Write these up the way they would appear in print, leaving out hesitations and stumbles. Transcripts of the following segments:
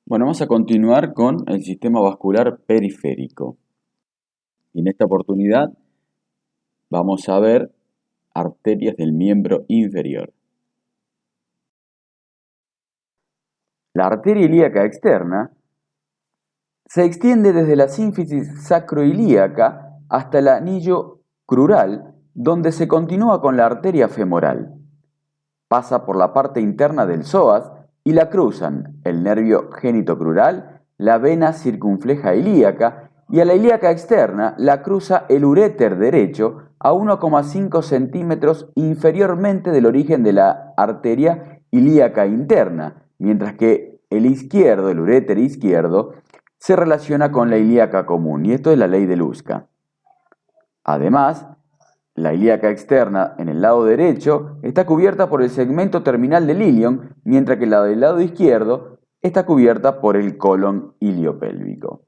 Bueno, vamos a continuar con el sistema vascular periférico. Y en esta oportunidad vamos a ver arterias del miembro inferior. La arteria ilíaca externa se extiende desde la sínfisis sacroilíaca hasta el anillo crural, donde se continúa con la arteria femoral. Pasa por la parte interna del psoas y la cruzan el nervio genitocrural, la vena circunfleja ilíaca y a la ilíaca externa la cruza el uréter derecho a 1,5 centímetros inferiormente del origen de la arteria ilíaca interna, mientras que el izquierdo, el uréter izquierdo, se relaciona con la ilíaca común, y esto es la ley de Luska. Además, la ilíaca externa en el lado derecho está cubierta por el segmento terminal del ilion, mientras que la del lado izquierdo está cubierta por el colon iliopélvico.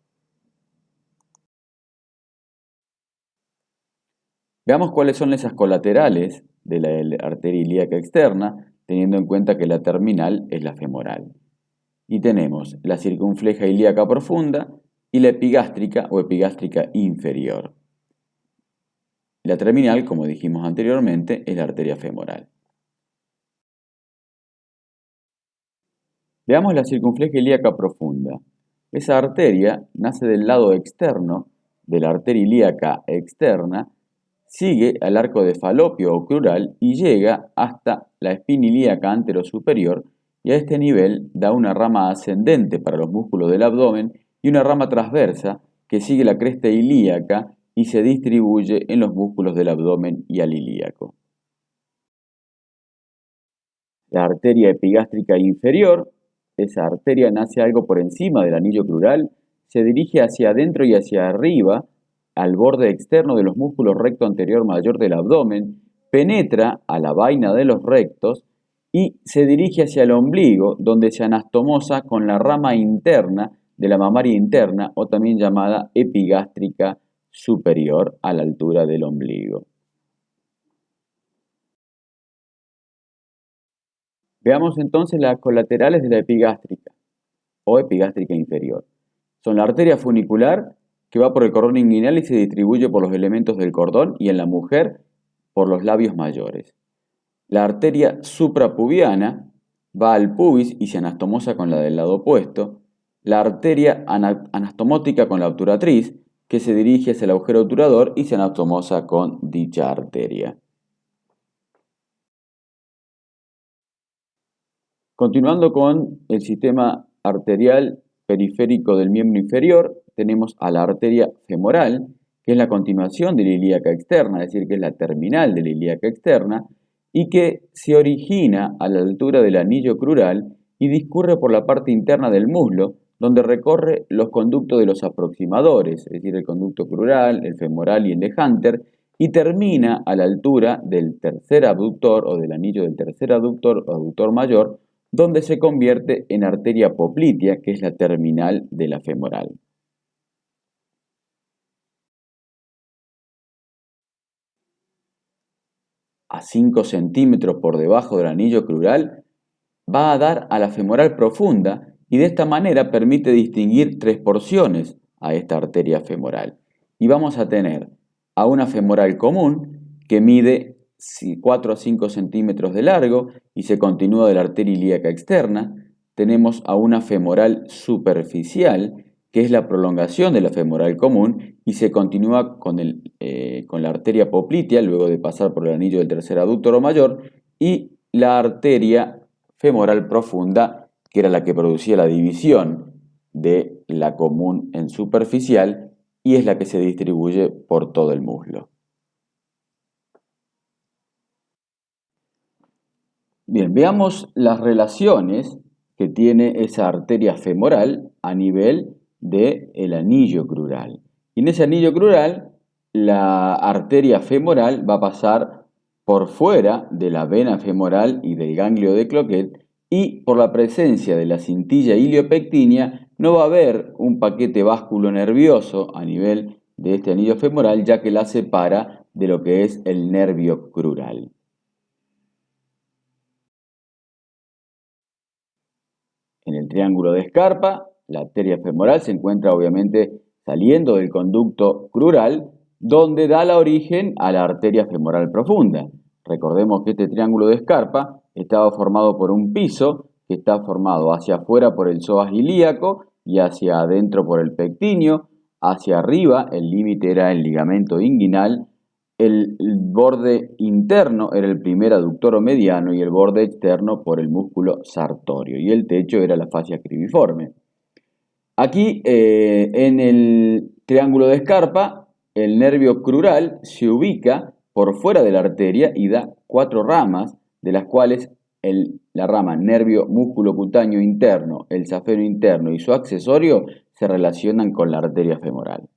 Veamos cuáles son esas colaterales de la arteria ilíaca externa, teniendo en cuenta que la terminal es la femoral. Y tenemos la circunfleja ilíaca profunda y la epigástrica o epigástrica inferior. La terminal, como dijimos anteriormente, es la arteria femoral. Veamos la circunfleja ilíaca profunda. Esa arteria nace del lado externo de la arteria ilíaca externa, sigue al arco de Falopio o crural y llega hasta la espina ilíaca anterosuperior, y a este nivel da una rama ascendente para los músculos del abdomen y una rama transversa que sigue la cresta ilíaca y se distribuye en los músculos del abdomen y al ilíaco. La arteria epigástrica inferior, esa arteria nace algo por encima del anillo crural, se dirige hacia adentro y hacia arriba, al borde externo de los músculos recto anterior mayor del abdomen, penetra a la vaina de los rectos y se dirige hacia el ombligo, donde se anastomosa con la rama interna de la mamaria interna, o también llamada epigástrica superior, a la altura del ombligo. Veamos entonces las colaterales de la epigástrica o epigástrica inferior. Son la arteria funicular, que va por el cordón inguinal y se distribuye por los elementos del cordón, y en la mujer por los labios mayores. La arteria suprapubiana va al pubis y se anastomosa con la del lado opuesto. La arteria anastomótica con la obturatriz, que se dirige hacia el agujero obturador y se anastomosa con dicha arteria. Continuando con el sistema arterial periférico del miembro inferior, tenemos a la arteria femoral, que es la continuación de la ilíaca externa, es decir, que es la terminal de la ilíaca externa, y que se origina a la altura del anillo crural y discurre por la parte interna del muslo, donde recorre los conductos de los aproximadores, es decir, el conducto crural, el femoral y el de Hunter, y termina a la altura del tercer abductor o del anillo del tercer abductor o abductor mayor, donde se convierte en arteria poplitea, que es la terminal de la femoral. A 5 centímetros por debajo del anillo crural va a dar a la femoral profunda, y de esta manera permite distinguir tres porciones a esta arteria femoral. Y vamos a tener a una femoral común que mide 4 a 5 centímetros de largo y se continúa de la arteria ilíaca externa. Tenemos a una femoral superficial, que es la prolongación de la femoral común y se continúa con la arteria poplitea luego de pasar por el anillo del tercer adúctor o mayor, y la arteria femoral profunda, que era la que producía la división de la común en superficial y es la que se distribuye por todo el muslo. Bien, veamos las relaciones que tiene esa arteria femoral a nivel del anillo crural. Y en ese anillo crural, la arteria femoral va a pasar por fuera de la vena femoral y del ganglio de Cloquet, y por la presencia de la cintilla iliopectínea no va a haber un paquete vasculonervioso a nivel de este anillo femoral, ya que la separa de lo que es el nervio crural. En el triángulo de Scarpa La arteria femoral se encuentra obviamente saliendo del conducto crural, donde da la origen a la arteria femoral profunda. Recordemos que este triángulo de Scarpa estaba formado por un piso que está formado hacia afuera por el psoas ilíaco y hacia adentro por el pectíneo. Hacia arriba el límite era el ligamento inguinal, el borde interno era el primer aductor o mediano y el borde externo por el músculo sartorio, y el techo era la fascia cribiforme. Aquí en el triángulo de Scarpa, el nervio crural se ubica por fuera de la arteria y da 4 ramas, de las cuales la rama nervio músculo cutáneo interno, el safeno interno y su accesorio se relacionan con la arteria femoral.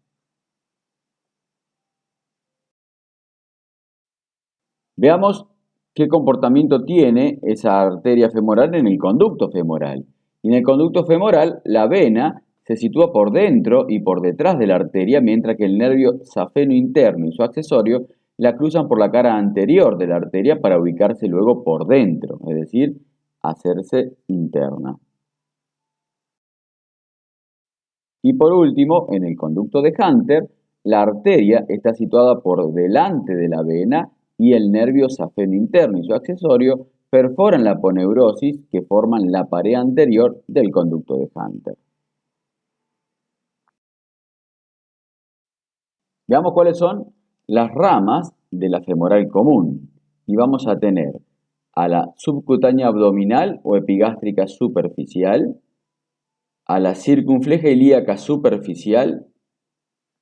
Veamos qué comportamiento tiene esa arteria femoral en el conducto femoral. Y en el conducto femoral, la vena se sitúa por dentro y por detrás de la arteria, mientras que el nervio safeno interno y su accesorio la cruzan por la cara anterior de la arteria para ubicarse luego por dentro, es decir, hacerse interna. Y por último, en el conducto de Hunter, la arteria está situada por delante de la vena y el nervio safeno interno y su accesorio perforan la aponeurosis que forman la pared anterior del conducto de Hunter. Veamos cuáles son las ramas de la femoral común. Y vamos a tener a la subcutánea abdominal o epigástrica superficial, a la circunfleja ilíaca superficial,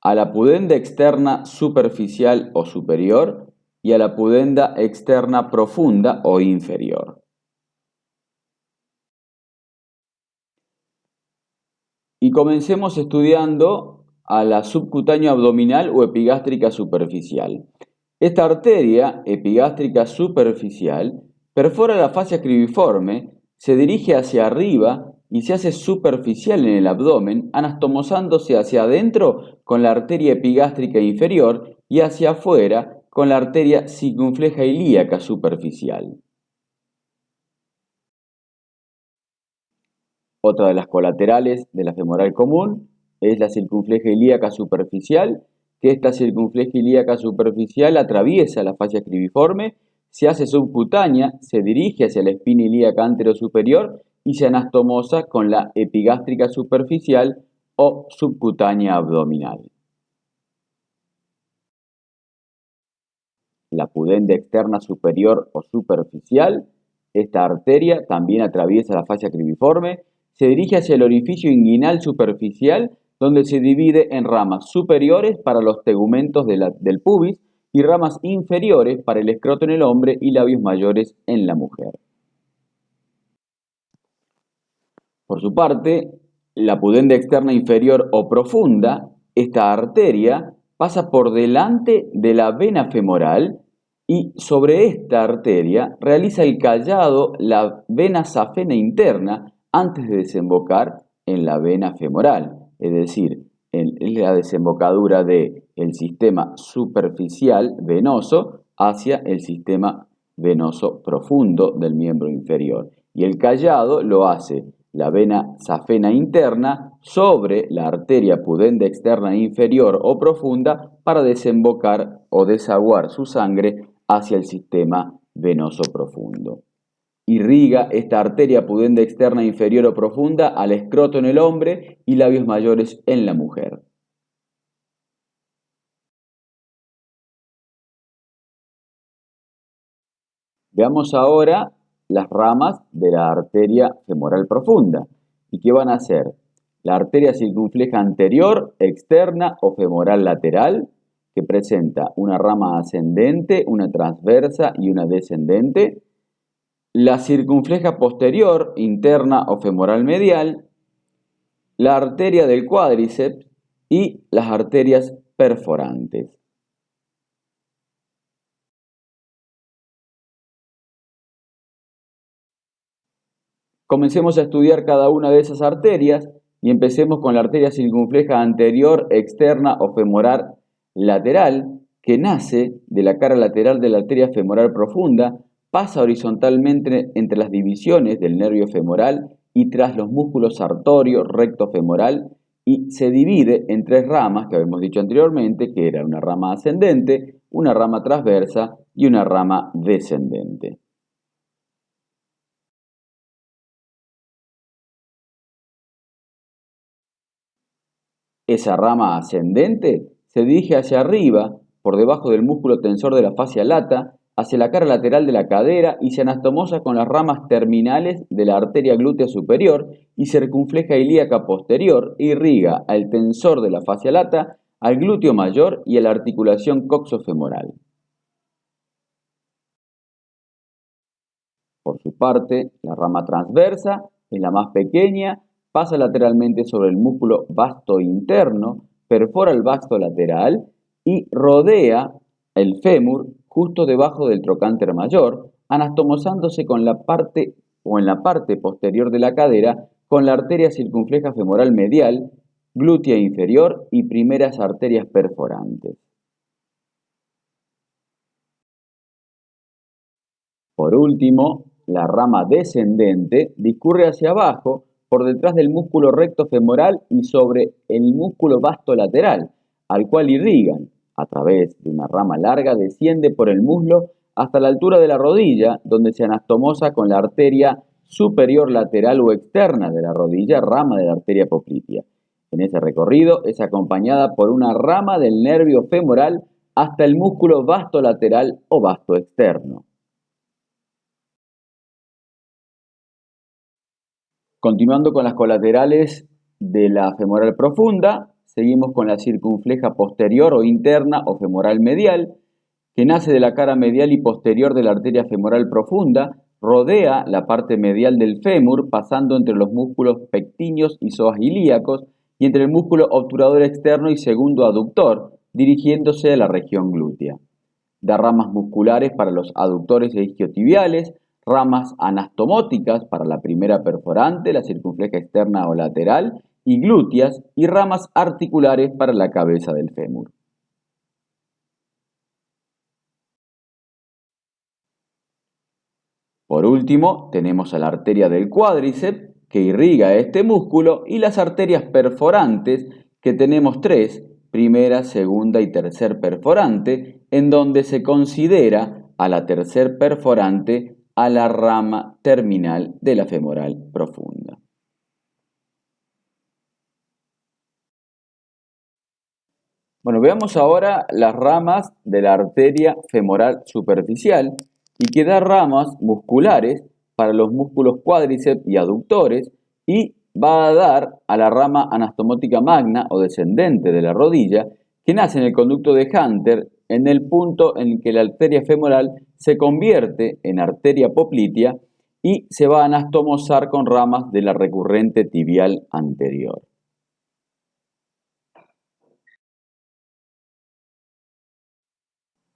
a la pudenda externa superficial o superior y a la pudenda externa profunda o inferior. Y comencemos estudiando a la subcutánea abdominal o epigástrica superficial. Esta arteria epigástrica superficial perfora la fascia cribiforme, se dirige hacia arriba y se hace superficial en el abdomen, anastomosándose hacia adentro con la arteria epigástrica inferior y hacia afuera con la arteria circunfleja ilíaca superficial. Otra de las colaterales de la femoral común es la circunfleja ilíaca superficial, que esta circunfleja ilíaca superficial atraviesa la fascia cribiforme, se hace subcutánea, se dirige hacia la espina ilíaca anterosuperior y se anastomosa con la epigástrica superficial o subcutánea abdominal. La pudenda externa superior o superficial, esta arteria también atraviesa la fascia cribiforme, se dirige hacia el orificio inguinal superficial, donde se divide en ramas superiores para los tegumentos del pubis y ramas inferiores para el escroto en el hombre y labios mayores en la mujer. Por su parte, la pudenda externa inferior o profunda, esta arteria pasa por delante de la vena femoral y sobre esta arteria realiza el callado la vena safena interna antes de desembocar en la vena femoral, es decir, en la desembocadura del sistema superficial venoso hacia el sistema venoso profundo del miembro inferior. Y el callado lo hace la vena safena interna sobre la arteria pudenda externa inferior o profunda para desembocar o desaguar su sangre hacia el sistema venoso profundo. Irriga esta arteria pudenda externa inferior o profunda al escroto en el hombre y labios mayores en la mujer. Veamos ahora las ramas de la arteria femoral profunda. ¿Y qué van a ser? La arteria circunfleja anterior, externa o femoral lateral, que presenta una rama ascendente, una transversa y una descendente. La circunfleja posterior, interna o femoral medial. La arteria del cuádriceps y las arterias perforantes. Comencemos a estudiar cada una de esas arterias y empecemos con la arteria circunfleja anterior, externa o femoral lateral, que nace de la cara lateral de la arteria femoral profunda, pasa horizontalmente entre las divisiones del nervio femoral y tras los músculos sartorio, recto femoral, y se divide en tres ramas que habíamos dicho anteriormente, que era una rama ascendente, una rama transversa y una rama descendente. Esa rama ascendente se dirige hacia arriba, por debajo del músculo tensor de la fascia lata, hacia la cara lateral de la cadera y se anastomosa con las ramas terminales de la arteria glútea superior y circunfleja ilíaca posterior e irriga al tensor de la fascia lata, al glúteo mayor y a la articulación coxofemoral. Por su parte, la rama transversa es la más pequeña, pasa lateralmente sobre el músculo vasto interno, perfora el vasto lateral y rodea el fémur justo debajo del trocánter mayor, anastomosándose con la parte o en la parte posterior de la cadera con la arteria circunfleja femoral medial, glútea inferior y primeras arterias perforantes. Por último, la rama descendente discurre hacia abajo por detrás del músculo recto femoral y sobre el músculo vasto lateral, al cual irrigan, a través de una rama larga, desciende por el muslo hasta la altura de la rodilla, donde se anastomosa con la arteria superior lateral o externa de la rodilla, rama de la arteria poplitea. En ese recorrido es acompañada por una rama del nervio femoral hasta el músculo vasto lateral o vasto externo. Continuando con las colaterales de la femoral profunda, seguimos con la circunfleja posterior o interna o femoral medial, que nace de la cara medial y posterior de la arteria femoral profunda, rodea la parte medial del fémur, pasando entre los músculos pectíneos y psoas ilíacos y entre el músculo obturador externo y segundo aductor, dirigiéndose a la región glútea. Da ramas musculares para los aductores e isquiotibiales, ramas anastomóticas para la primera perforante, la circunfleja externa o lateral, y glúteas, y ramas articulares para la cabeza del fémur. Por último, tenemos a la arteria del cuádriceps, que irriga este músculo, y las arterias perforantes, que tenemos tres, primera, segunda y tercer perforante, en donde se considera a la tercer perforante a la rama terminal de la femoral profunda. Bueno, veamos ahora las ramas de la arteria femoral superficial y que da ramas musculares para los músculos cuádriceps y aductores y va a dar a la rama anastomótica magna o descendente de la rodilla que nace en el conducto de Hunter en el punto en el que la arteria femoral se convierte en arteria poplitea y se va a anastomosar con ramas de la recurrente tibial anterior.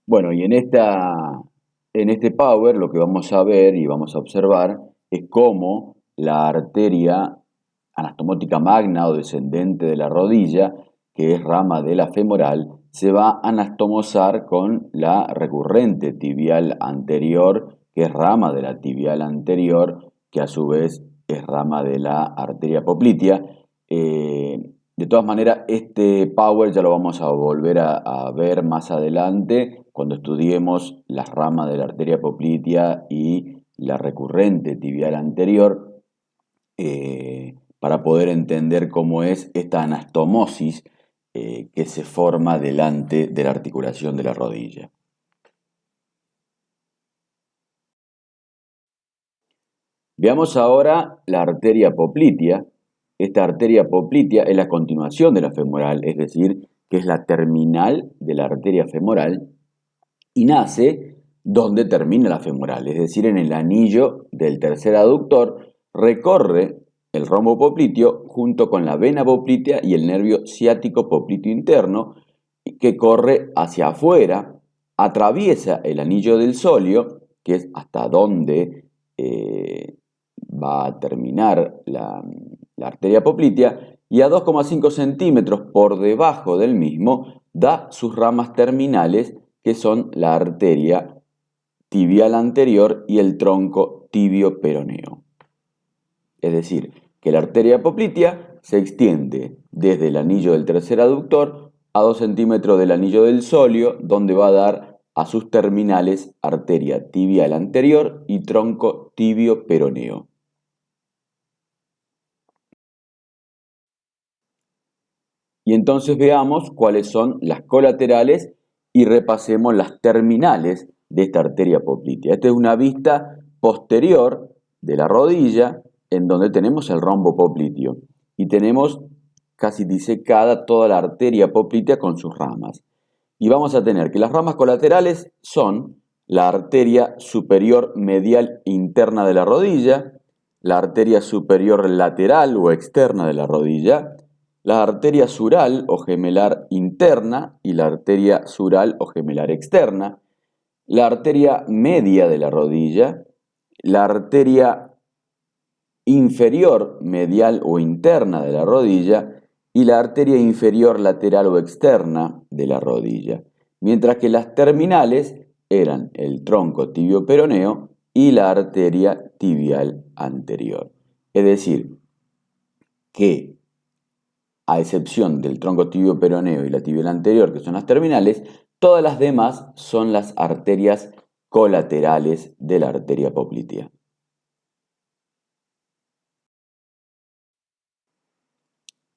Bueno, y en este power lo que vamos a ver y vamos a observar es cómo la arteria anastomótica magna o descendente de la rodilla, que es rama de la femoral, se va a anastomosar con la recurrente tibial anterior, que es rama de la tibial anterior, que a su vez es rama de la arteria poplitea. De todas maneras, este power ya lo vamos a volver a ver más adelante cuando estudiemos las ramas de la arteria poplitea y la recurrente tibial anterior, para poder entender cómo es esta anastomosis que se forma delante de la articulación de la rodilla. Veamos ahora la arteria poplitea. Esta arteria poplitea es la continuación de la femoral, es decir, que es la terminal de la arteria femoral y nace donde termina la femoral, es decir, en el anillo del tercer aductor, recorre el rombo popliteo junto con la vena poplitea y el nervio ciático popliteo interno que corre hacia afuera, atraviesa el anillo del sóleo, que es hasta donde va a terminar la arteria poplitea, y a 2,5 centímetros por debajo del mismo da sus ramas terminales, que son la arteria tibial anterior y el tronco tibio peroneo. Es decir, que la arteria poplitea se extiende desde el anillo del tercer aductor a 2 centímetros del anillo del sóleo, donde va a dar a sus terminales arteria tibial anterior y tronco tibio peroneo. Y entonces veamos cuáles son las colaterales y repasemos las terminales de esta arteria poplitea. Esta es una vista posterior de la rodilla en donde tenemos el rombo popliteo y tenemos casi disecada toda la arteria poplitea con sus ramas. Y vamos a tener que las ramas colaterales son la arteria superior medial interna de la rodilla, la arteria superior lateral o externa de la rodilla, la arteria sural o gemelar interna y la arteria sural o gemelar externa, la arteria media de la rodilla, la arteria inferior medial o interna de la rodilla y la arteria inferior lateral o externa de la rodilla, mientras que las terminales eran el tronco tibio peroneo y la arteria tibial anterior. Es decir, que a excepción del tronco tibio peroneo y la tibial anterior, que son las terminales, todas las demás son las arterias colaterales de la arteria poplitea.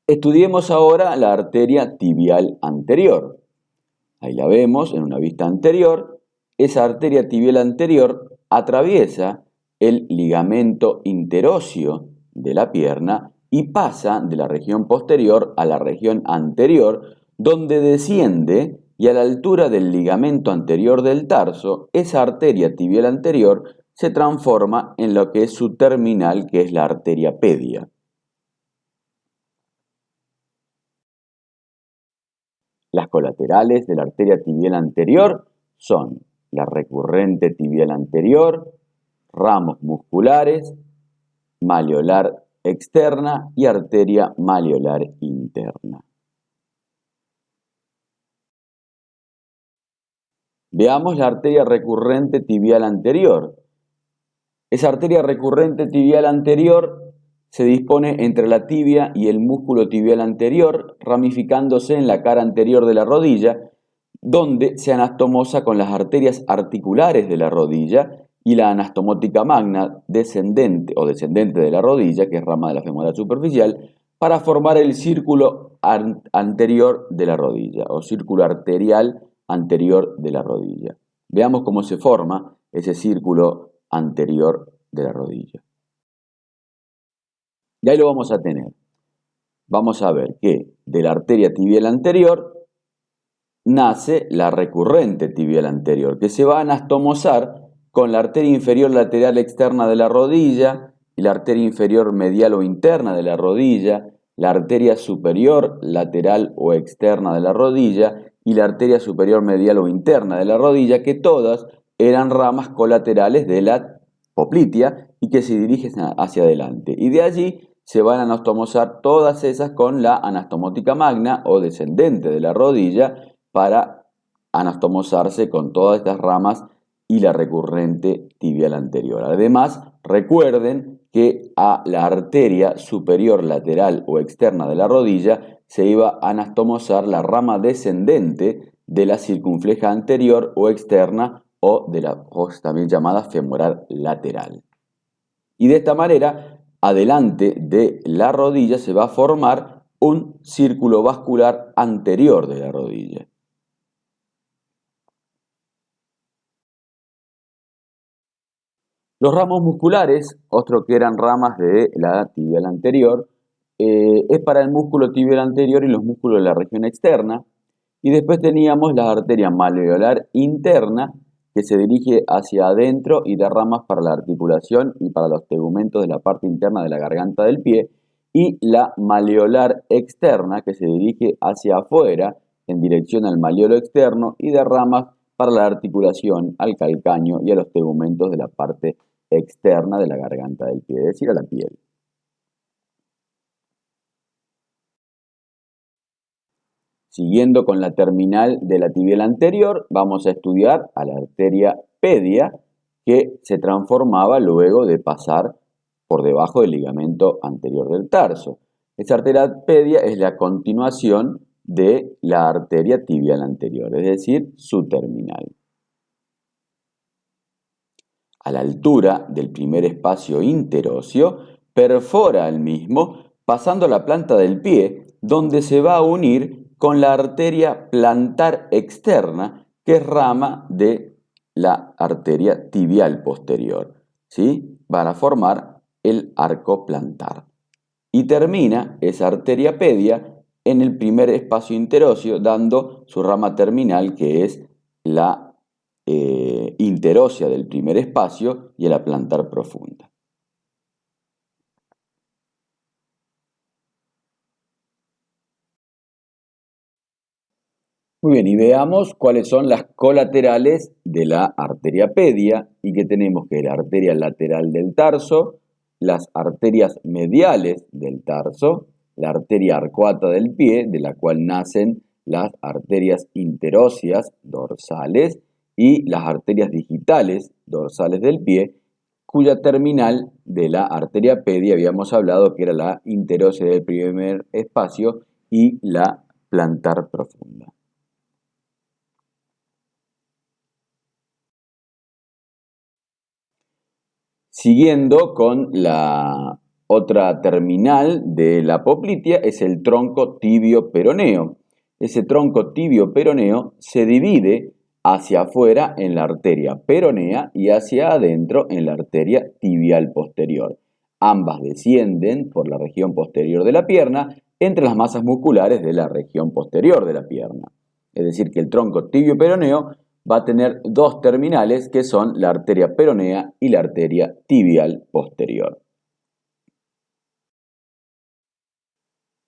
Estudiemos ahora la arteria tibial anterior. Ahí la vemos en una vista anterior. Esa arteria tibial anterior atraviesa el ligamento interóseo de la pierna y pasa de la región posterior a la región anterior, donde desciende y a la altura del ligamento anterior del tarso, esa arteria tibial anterior se transforma en lo que es su terminal, que es la arteria pedia. Las colaterales de la arteria tibial anterior son la recurrente tibial anterior, ramos musculares, maleolar externa y arteria maleolar interna. Veamos la arteria recurrente tibial anterior. Esa arteria recurrente tibial anterior se dispone entre la tibia y el músculo tibial anterior, ramificándose en la cara anterior de la rodilla, donde se anastomosa con las arterias articulares de la rodilla y la anastomótica magna descendente o descendente de la rodilla, que es rama de la femoral superficial, para formar el círculo anterior de la rodilla o círculo arterial anterior de la rodilla. Veamos cómo se forma ese círculo anterior de la rodilla. Y ahí lo vamos a tener. Vamos a ver que de la arteria tibial anterior nace la recurrente tibial anterior, que se va a anastomosar con la arteria inferior lateral externa de la rodilla y la arteria inferior medial o interna de la rodilla, la arteria superior lateral o externa de la rodilla y la arteria superior medial o interna de la rodilla, que todas eran ramas colaterales de la poplitea y que se dirigen hacia adelante. Y de allí se van a anastomosar todas esas con la anastomótica magna o descendente de la rodilla para anastomosarse con todas estas ramas y la recurrente tibial anterior. Además, recuerden que a la arteria superior lateral o externa de la rodilla se iba a anastomosar la rama descendente de la circunfleja anterior o externa o de la también llamada femoral lateral. Y de esta manera, adelante de la rodilla se va a formar un círculo vascular anterior de la rodilla. Los ramos musculares, otro que eran ramas de la tibial anterior, es para el músculo tibial anterior y los músculos de la región externa. Y después teníamos la arteria maleolar interna, que se dirige hacia adentro y da ramas para la articulación y para los tegumentos de la parte interna de la garganta del pie. Y la maleolar externa, que se dirige hacia afuera en dirección al maleolo externo y da ramas para la articulación, al calcáneo y a los tegumentos de la parte externa de la garganta del pie, es decir, a la piel. Siguiendo con la terminal de la tibial anterior, vamos a estudiar a la arteria pedia, que se transformaba luego de pasar por debajo del ligamento anterior del tarso. Esa arteria pedia es la continuación de la arteria tibial anterior, es decir, su terminal. A la altura del primer espacio interóseo, perfora el mismo, pasando la planta del pie, donde se va a unir con la arteria plantar externa, que es rama de la arteria tibial posterior, ¿sí? Van a formar el arco plantar. Y termina esa arteria pedia en el primer espacio interóseo, dando su rama terminal, que es la interósea del primer espacio y a la plantar profunda. Muy bien, y veamos cuáles son las colaterales de la arteria pedia, y que tenemos que la arteria lateral del tarso, las arterias mediales del tarso, la arteria arcuata del pie, de la cual nacen las arterias interóseas dorsales, y las arterias digitales dorsales del pie, cuya terminal de la arteria pedia habíamos hablado que era la interósea del primer espacio y la plantar profunda. Siguiendo con la otra terminal de la poplitea es el tronco tibio-peroneo. Ese tronco tibio-peroneo se divide hacia afuera en la arteria peronea y hacia adentro en la arteria tibial posterior. Ambas descienden por la región posterior de la pierna entre las masas musculares de la región posterior de la pierna. Es decir, que el tronco tibio-peroneo va a tener dos terminales que son la arteria peronea y la arteria tibial posterior.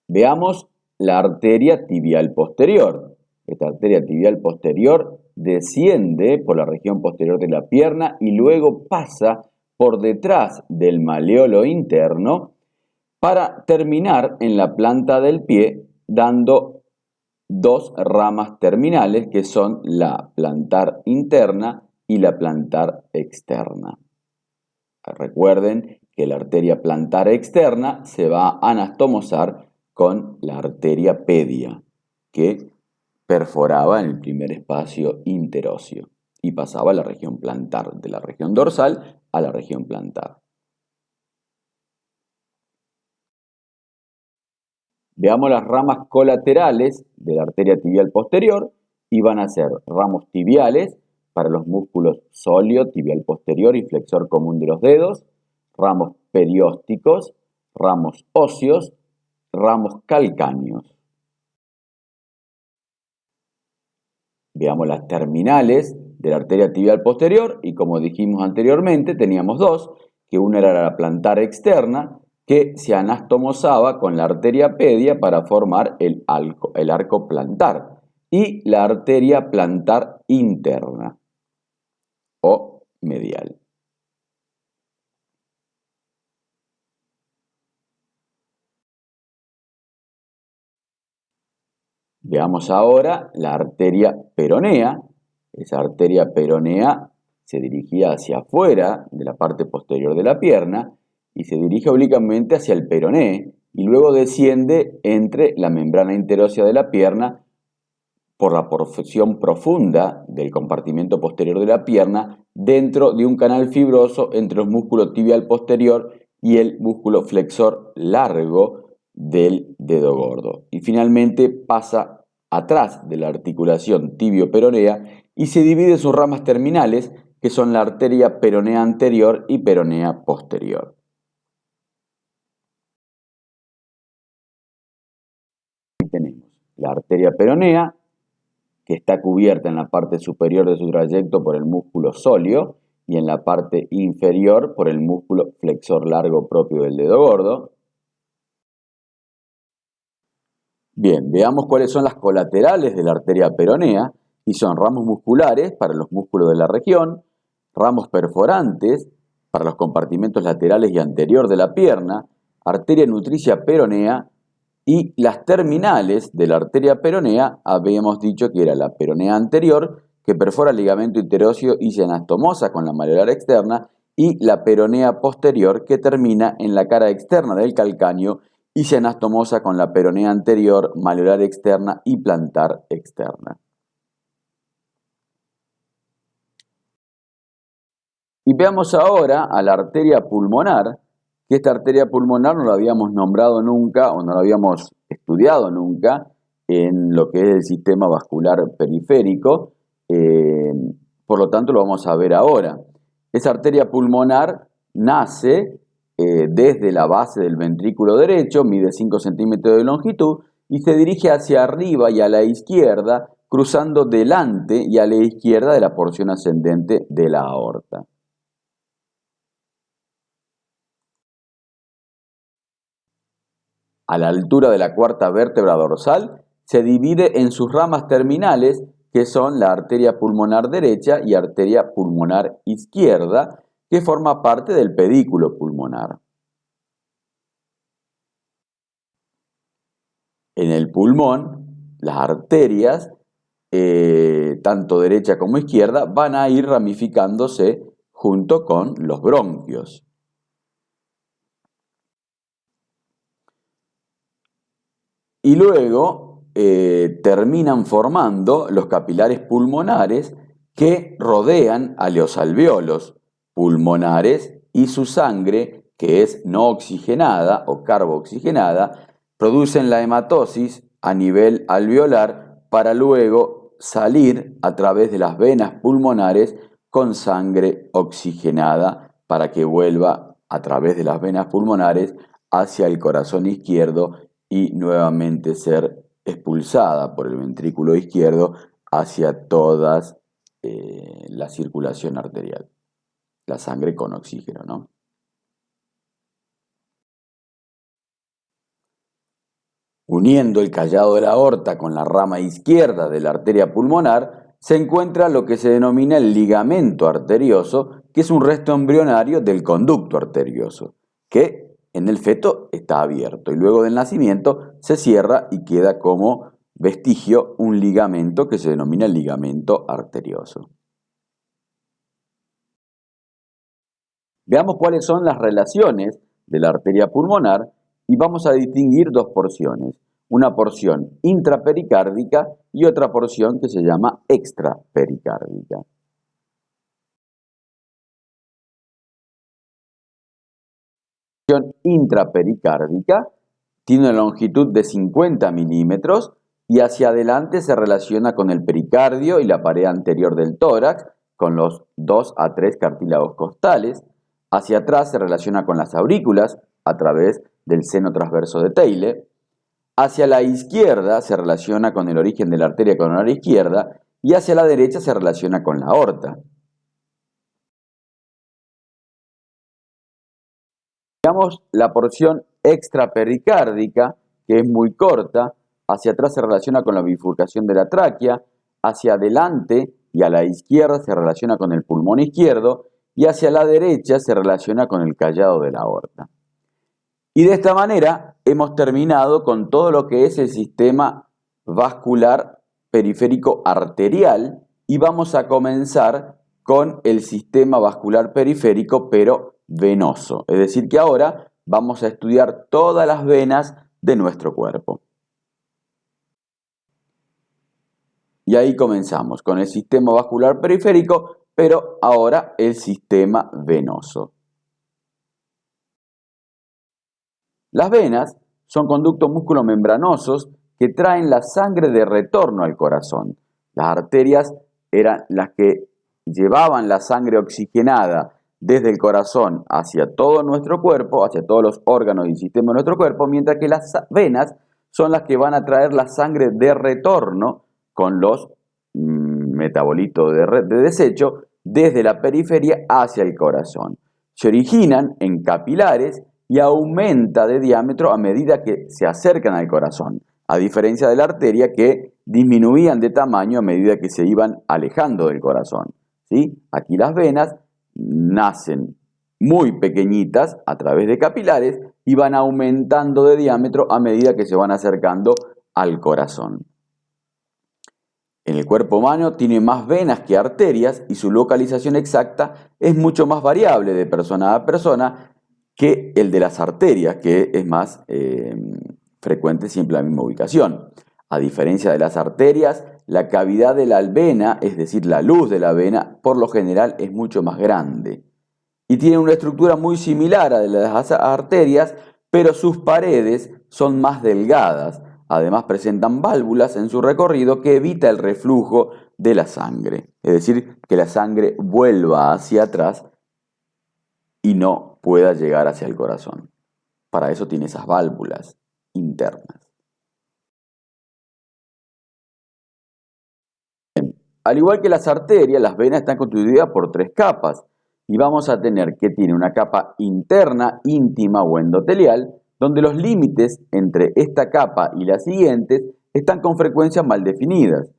Veamos la arteria tibial posterior. Esta arteria tibial posterior desciende por la región posterior de la pierna y luego pasa por detrás del maleolo interno para terminar en la planta del pie, dando dos ramas terminales que son la plantar interna y la plantar externa. Recuerden que la arteria plantar externa se va a anastomosar con la arteria pedia, que perforaba en el primer espacio interóseo y pasaba a la región plantar, de la región dorsal a la región plantar. Veamos las ramas colaterales de la arteria tibial posterior y van a ser ramos tibiales para los músculos sóleo, tibial posterior y flexor común de los dedos, ramos periósticos, ramos óseos, ramos calcáneos. Veamos las terminales de la arteria tibial posterior y como dijimos anteriormente teníamos dos, que una era la plantar externa, que se anastomosaba con la arteria pedia para formar el arco plantar, y la arteria plantar interna o medial. Veamos ahora la arteria peronea. Esa arteria peronea se dirigía hacia afuera de la parte posterior de la pierna y se dirige oblicuamente hacia el peroné y luego desciende entre la membrana interósea de la pierna por la porción profunda del compartimento posterior de la pierna dentro de un canal fibroso entre los músculos tibial posterior y el músculo flexor largo del dedo gordo. Y finalmente pasa atrás de la articulación tibio-peronea y se divide en sus ramas terminales, que son la arteria peronea anterior y peronea posterior. Aquí tenemos la arteria peronea, que está cubierta en la parte superior de su trayecto por el músculo sóleo y en la parte inferior por el músculo flexor largo propio del dedo gordo. Bien, veamos cuáles son las colaterales de la arteria peronea, y son ramos musculares para los músculos de la región, ramos perforantes para los compartimentos laterales y anterior de la pierna, arteria nutricia peronea y las terminales de la arteria peronea. Habíamos dicho que era la peronea anterior, que perfora el ligamento interóseo y se anastomosa con la mareolar externa, y la peronea posterior que termina en la cara externa del calcáneo y se anastomosa con la peronea anterior, malular externa y plantar externa. Y veamos ahora a la arteria pulmonar, que esta arteria pulmonar no la habíamos nombrado nunca o no la habíamos estudiado nunca en lo que es el sistema vascular periférico, por lo tanto lo vamos a ver ahora. Esa arteria pulmonar nace desde la base del ventrículo derecho, mide 5 centímetros de longitud y se dirige hacia arriba y a la izquierda, cruzando delante y a la izquierda de la porción ascendente de la aorta. A la altura de la cuarta vértebra dorsal, se divide en sus ramas terminales, que son la arteria pulmonar derecha y arteria pulmonar izquierda, que forma parte del pedículo pulmonar. En el pulmón, las arterias, tanto derecha como izquierda, van a ir ramificándose junto con los bronquios. Y luego terminan formando los capilares pulmonares que rodean a los alvéolos pulmonares y su sangre, que es no oxigenada o carbooxigenada, producen la hematosis a nivel alveolar para luego salir a través de las venas pulmonares con sangre oxigenada para que vuelva a través de las venas pulmonares hacia el corazón izquierdo y nuevamente ser expulsada por el ventrículo izquierdo hacia toda la circulación arterial. La sangre con oxígeno, ¿no? Uniendo el callado de la aorta con la rama izquierda de la arteria pulmonar, se encuentra lo que se denomina el ligamento arterioso, que es un resto embrionario del conducto arterioso, que en el feto está abierto y luego del nacimiento se cierra y queda como vestigio un ligamento que se denomina el ligamento arterioso. Veamos cuáles son las relaciones de la arteria pulmonar y vamos a distinguir dos porciones, una porción intrapericárdica y otra porción que se llama extrapericárdica. La porción intrapericárdica tiene una longitud de 50 milímetros y hacia adelante se relaciona con el pericardio y la pared anterior del tórax, con los 2 a 3 cartílagos costales. Hacia atrás se relaciona con las aurículas a través del seno transverso de Theile. Hacia la izquierda se relaciona con el origen de la arteria coronar izquierda y hacia la derecha se relaciona con la aorta. Veamos la porción extrapericárdica, que es muy corta. Hacia atrás se relaciona con la bifurcación de la tráquea, hacia adelante y a la izquierda se relaciona con el pulmón izquierdo y hacia la derecha se relaciona con el callado de la aorta. Y de esta manera hemos terminado con todo lo que es el sistema vascular periférico arterial y vamos a comenzar con el sistema vascular periférico pero venoso. Es decir que ahora vamos a estudiar todas las venas de nuestro cuerpo. Y ahí comenzamos con el sistema vascular periférico, pero ahora el sistema venoso. Las venas son conductos músculo-membranosos que traen la sangre de retorno al corazón. Las arterias eran las que llevaban la sangre oxigenada desde el corazón hacia todo nuestro cuerpo, hacia todos los órganos y sistemas de nuestro cuerpo, mientras que las venas son las que van a traer la sangre de retorno con los metabolitos de desecho desde la periferia hacia el corazón. Se originan en capilares y aumenta de diámetro a medida que se acercan al corazón, a diferencia de la arteria que disminuían de tamaño a medida que se iban alejando del corazón. ¿Sí? Aquí las venas nacen muy pequeñitas a través de capilares y van aumentando de diámetro a medida que se van acercando al corazón. En el cuerpo humano tiene más venas que arterias y su localización exacta es mucho más variable de persona a persona que el de las arterias, que es más frecuente siempre la misma ubicación. A diferencia de las arterias, la cavidad de la vena, es decir, la luz de la vena, por lo general es mucho más grande. Y tiene una estructura muy similar a la de las arterias, pero sus paredes son más delgadas. Además presentan válvulas en su recorrido que evita el reflujo de la sangre. Es decir, que la sangre vuelva hacia atrás y no pueda llegar hacia el corazón. Para eso tiene esas válvulas internas. Al igual que las arterias, las venas están constituidas por tres capas y vamos a tener que tiene una capa interna, íntima o endotelial, donde los límites entre esta capa y las siguientes están con frecuencia mal definidas.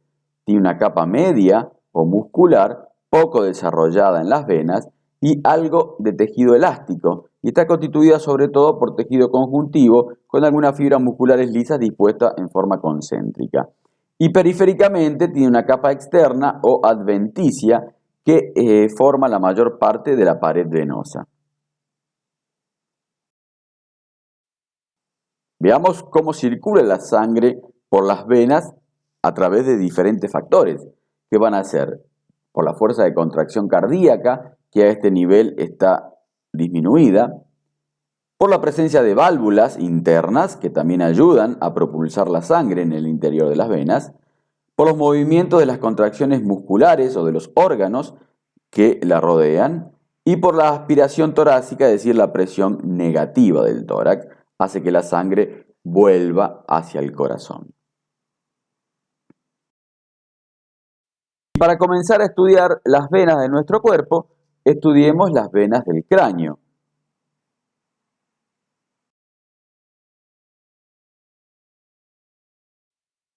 Tiene una capa media o muscular, poco desarrollada en las venas y algo de tejido elástico, y está constituida sobre todo por tejido conjuntivo con algunas fibras musculares lisas dispuestas en forma concéntrica. Y periféricamente tiene una capa externa o adventicia que forma la mayor parte de la pared venosa. Veamos cómo circula la sangre por las venas a través de diferentes factores, que van a ser por la fuerza de contracción cardíaca, que a este nivel está disminuida, por la presencia de válvulas internas, que también ayudan a propulsar la sangre en el interior de las venas, por los movimientos de las contracciones musculares o de los órganos que la rodean, y por la aspiración torácica, es decir, la presión negativa del tórax, hace que la sangre vuelva hacia el corazón. Para comenzar a estudiar las venas de nuestro cuerpo, estudiemos las venas del cráneo.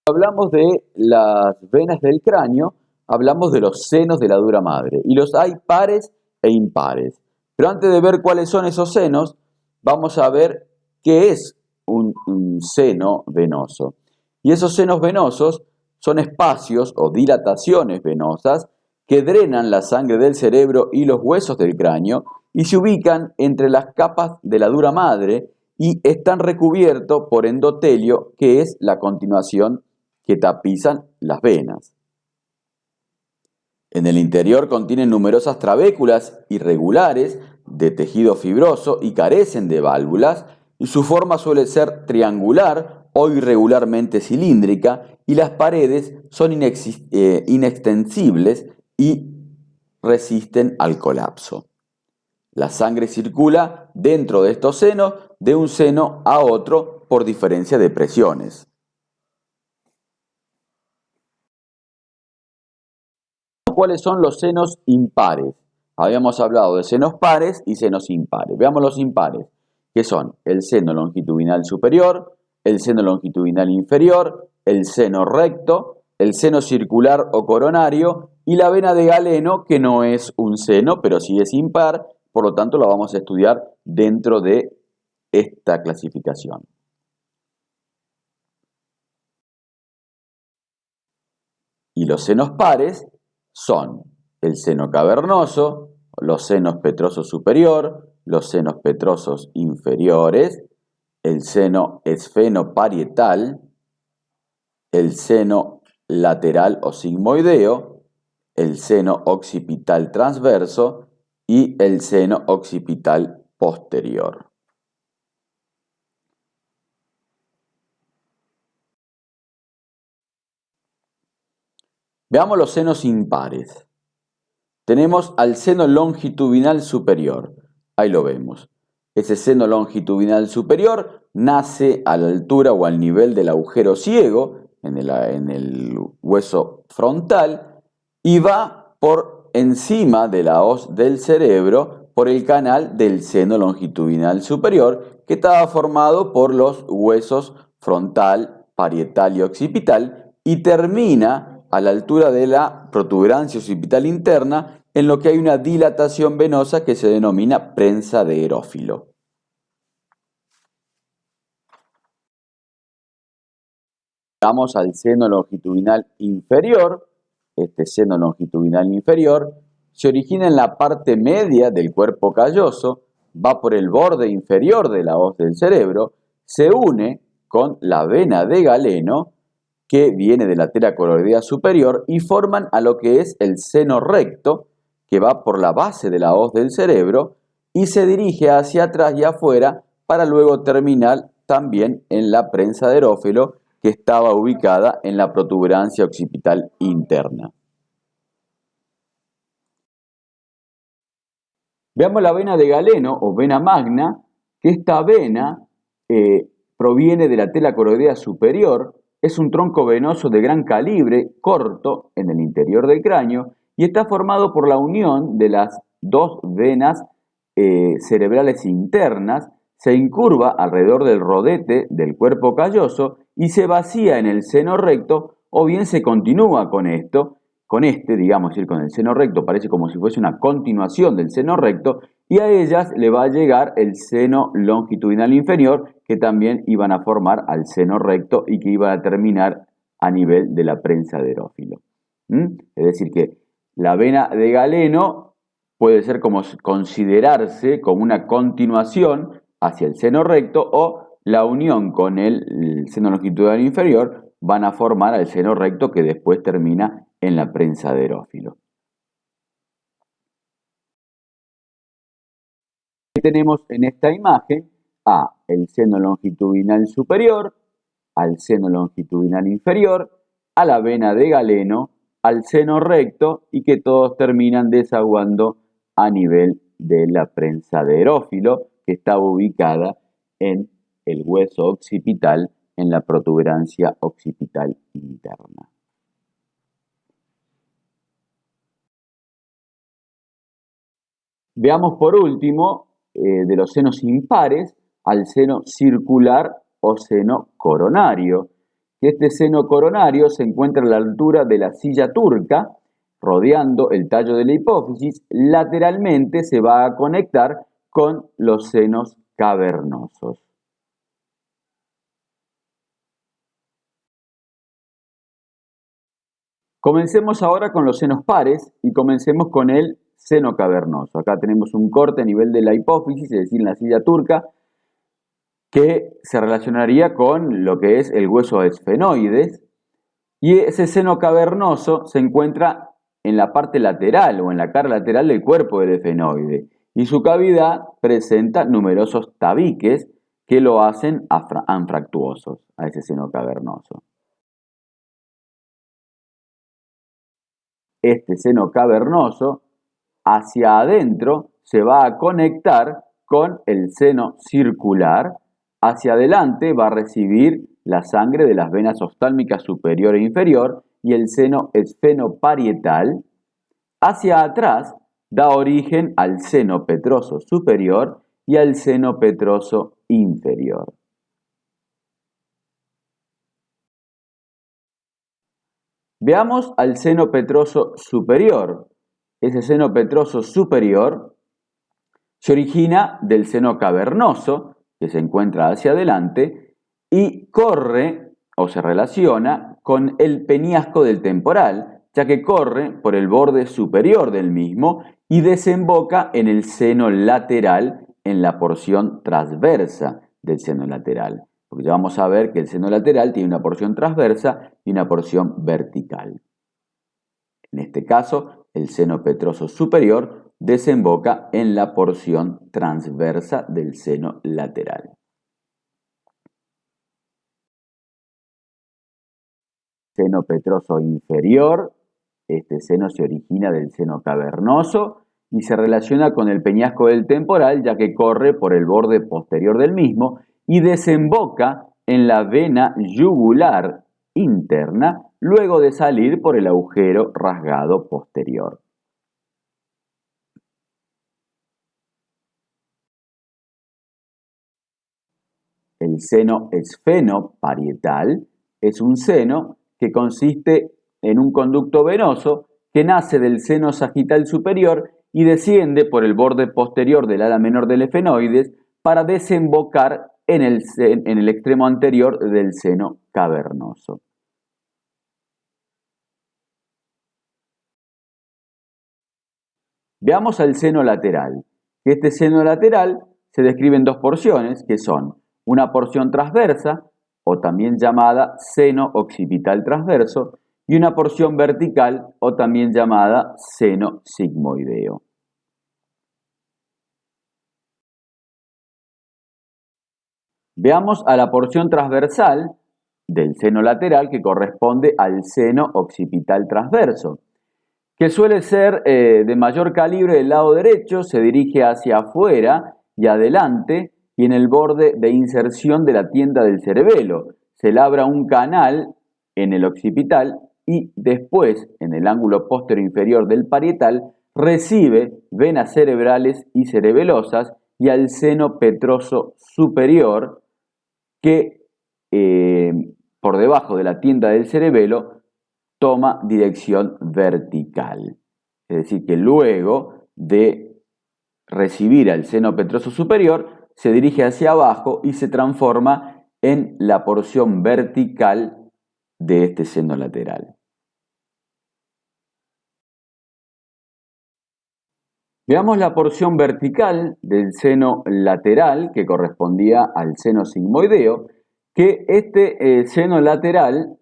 Hablamos de las venas del cráneo, hablamos de los senos de la dura madre, y los hay pares e impares. Pero antes de ver cuáles son esos senos, vamos a ver qué es un seno venoso. Y esos senos venosos son espacios o dilataciones venosas que drenan la sangre del cerebro y los huesos del cráneo y se ubican entre las capas de la dura madre y están recubiertos por endotelio, que es la continuación que tapizan las venas. En el interior contienen numerosas trabéculas irregulares de tejido fibroso y carecen de válvulas, y su forma suele ser triangular o irregularmente cilíndrica, y las paredes son inextensibles y resisten al colapso. La sangre circula dentro de estos senos de un seno a otro por diferencia de presiones. ¿Cuáles son los senos impares? Habíamos hablado de senos pares y senos impares. Veamos los impares, que son el seno longitudinal superior, el seno longitudinal inferior, el seno recto, el seno circular o coronario y la vena de Galeno, que no es un seno, pero sí es impar, por lo tanto lo vamos a estudiar dentro de esta clasificación. Y los senos pares son el seno cavernoso, los senos petrosos superior, los senos petrosos inferiores, el seno esfenoparietal, el seno lateral o sigmoideo, el seno occipital transverso y el seno occipital posterior. Veamos los senos impares. Tenemos al seno longitudinal superior. Ahí lo vemos. Ese seno longitudinal superior nace a la altura o al nivel del agujero ciego en el hueso frontal y va por encima de la hoz del cerebro por el canal del seno longitudinal superior, que estaba formado por los huesos frontal, parietal y occipital, y termina a la altura de la protuberancia occipital interna, en lo que hay una dilatación venosa que se denomina prensa de Erófilo. Llegamos al seno longitudinal inferior. Este seno longitudinal inferior se origina en la parte media del cuerpo calloso, va por el borde inferior de la hoz del cerebro, se une con la vena de Galeno, que viene de la tela coroidea superior, y forman a lo que es el seno recto, que va por la base de la hoz del cerebro y se dirige hacia atrás y afuera para luego terminar también en la prensa de Erófilo, que estaba ubicada en la protuberancia occipital interna. Veamos la vena de Galeno o vena magna, que esta vena proviene de la tela coroidea superior, es un tronco venoso de gran calibre, corto en el interior del cráneo y está formado por la unión de las dos venas cerebrales internas, se incurva alrededor del rodete del cuerpo calloso y se vacía en el seno recto, o bien se continúa con ir con el seno recto, parece como si fuese una continuación del seno recto, y a ellas le va a llegar el seno longitudinal inferior, que también iban a formar al seno recto y que iba a terminar a nivel de la prensa de Erófilo. Es decir, que la vena de Galeno puede ser como considerarse como una continuación hacia el seno recto, o la unión con el seno longitudinal inferior van a formar al seno recto, que después termina en la prensa de Erófilo. Tenemos en esta imagen el seno longitudinal superior, al seno longitudinal inferior, a la vena de Galeno, al seno recto, y que todos terminan desaguando a nivel de la prensa de Erófilo, que estaba ubicada en el hueso occipital, en la protuberancia occipital interna. Veamos por último de los senos impares al seno circular o seno coronario. Este seno coronario se encuentra a la altura de la silla turca, rodeando el tallo de la hipófisis. Lateralmente se va a conectar con los senos cavernosos. Comencemos ahora con los senos pares y comencemos con el seno cavernoso. Acá tenemos un corte a nivel de la hipófisis, es decir, en la silla turca, que se relacionaría con lo que es el hueso esfenoides, y ese seno cavernoso se encuentra en la parte lateral o en la cara lateral del cuerpo del esfenoide, y su cavidad presenta numerosos tabiques que lo hacen anfractuosos a ese seno cavernoso. Este seno cavernoso hacia adentro se va a conectar con el seno circular, hacia adelante va a recibir la sangre de las venas oftálmicas superior e inferior y el seno esfenoparietal, hacia atrás da origen al seno petroso superior y al seno petroso inferior. Veamos al seno petroso superior. Ese seno petroso superior se origina del seno cavernoso, que se encuentra hacia adelante, y corre o se relaciona con el peñasco del temporal, ya que corre por el borde superior del mismo y desemboca en el seno lateral, en la porción transversa del seno lateral. Porque ya vamos a ver que el seno lateral tiene una porción transversa y una porción vertical. En este caso, el seno petroso superior desemboca en la porción transversa del seno lateral. Seno petroso inferior, este seno se origina del seno cavernoso y se relaciona con el peñasco del temporal, ya que corre por el borde posterior del mismo y desemboca en la vena yugular interna luego de salir por el agujero rasgado posterior. El seno esfenoparietal es un seno que consiste en un conducto venoso que nace del seno sagital superior y desciende por el borde posterior del ala menor del esfenoides para desembocar en el extremo anterior del seno cavernoso. Veamos al seno lateral. Este seno lateral se describe en dos porciones, que son una porción transversa, o también llamada seno occipital transverso, y una porción vertical, o también llamada seno sigmoideo. Veamos a la porción transversal del seno lateral que corresponde al seno occipital transverso, que suele ser de mayor calibre del lado derecho, se dirige hacia afuera y adelante y en el borde de inserción de la tienda del cerebelo. Se labra un canal en el occipital y después, en el ángulo posterior inferior del parietal, recibe venas cerebrales y cerebelosas y al seno petroso superior que por debajo de la tienda del cerebelo toma dirección vertical. Es decir, que luego de recibir al seno petroso superior, se dirige hacia abajo y se transforma en la porción vertical de este seno lateral. Veamos la porción vertical del seno lateral que correspondía al seno sigmoideo, que este seno lateral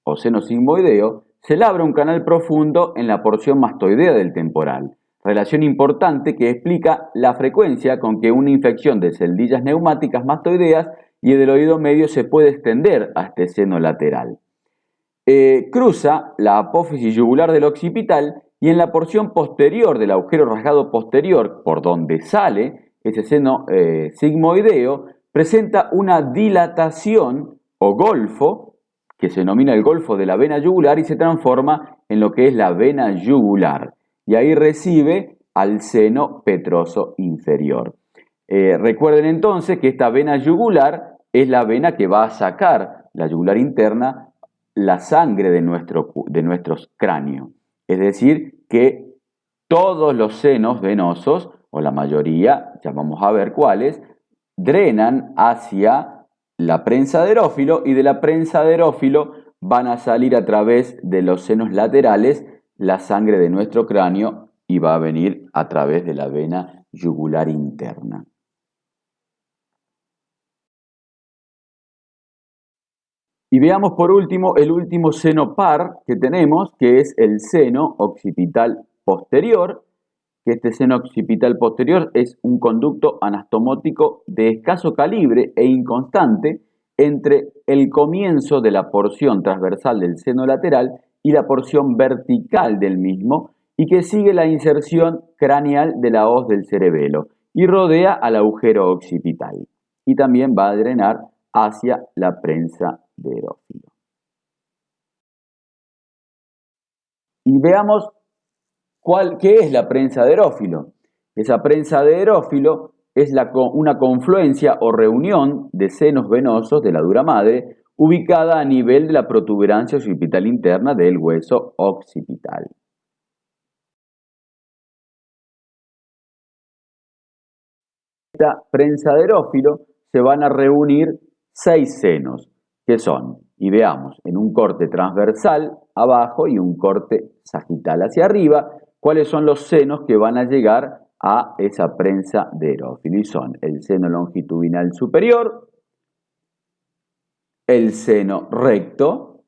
o seno sigmoideo se labra un canal profundo en la porción mastoidea del temporal, relación importante que explica la frecuencia con que una infección de celdillas neumáticas mastoideas y del oído medio se puede extender a este seno lateral. Cruza la apófisis yugular del occipital y en la porción posterior del agujero rasgado posterior, por donde sale ese seno sigmoideo, presenta una dilatación o golfo, que se denomina el golfo de la vena yugular y se transforma en lo que es la vena yugular. Y ahí recibe al seno petroso inferior. Recuerden entonces que esta vena yugular es la vena que va a sacar la yugular interna la sangre de nuestros cráneos. Es decir, que todos los senos venosos, o la mayoría, ya vamos a ver cuáles, drenan hacia la prensa de erófilo y de la prensa de erófilo van a salir a través de los senos laterales la sangre de nuestro cráneo y va a venir a través de la vena yugular interna. Y veamos por último el último seno par que tenemos, que es el seno occipital posterior, que este seno occipital posterior es un conducto anastomótico de escaso calibre e inconstante entre el comienzo de la porción transversal del seno lateral y la porción vertical del mismo, y que sigue la inserción craneal de la hoz del cerebelo y rodea al agujero occipital. Y también va a drenar hacia la prensa de erófilo. Y veamos qué es la prensa de erófilo. Esa prensa de erófilo es una confluencia o reunión de senos venosos de la dura madre ubicada a nivel de la protuberancia occipital interna del hueso occipital. Esta prensa de erófilo se van a reunir 6 senos, que son, y veamos, en un corte transversal abajo y un corte sagital hacia arriba, cuáles son los senos que van a llegar a esa prensa de erófilo. Y son el seno longitudinal superior, el seno recto,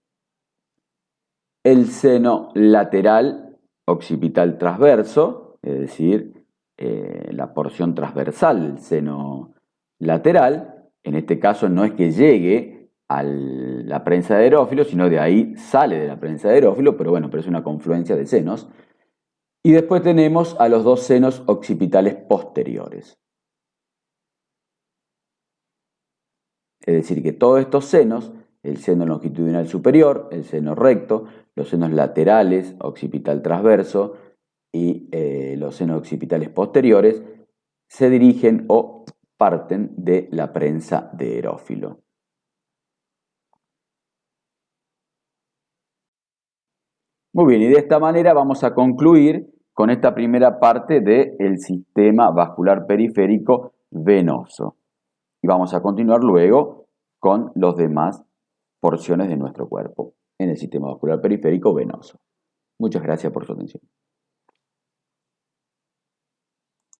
el seno lateral occipital transverso, es decir, la porción transversal del seno lateral. En este caso no es que llegue a la prensa de erófilo, sino de ahí sale de la prensa de erófilo, pero bueno, pero es una confluencia de senos. Y después tenemos a los dos senos occipitales posteriores. Es decir, que todos estos senos, el seno longitudinal superior, el seno recto, los senos laterales, occipital transverso y los senos occipitales posteriores, se dirigen o parten de la prensa de erófilo. Muy bien, y de esta manera vamos a concluir con esta primera parte del sistema vascular periférico venoso. Y vamos a continuar luego con las demás porciones de nuestro cuerpo en el sistema vascular periférico venoso. Muchas gracias por su atención.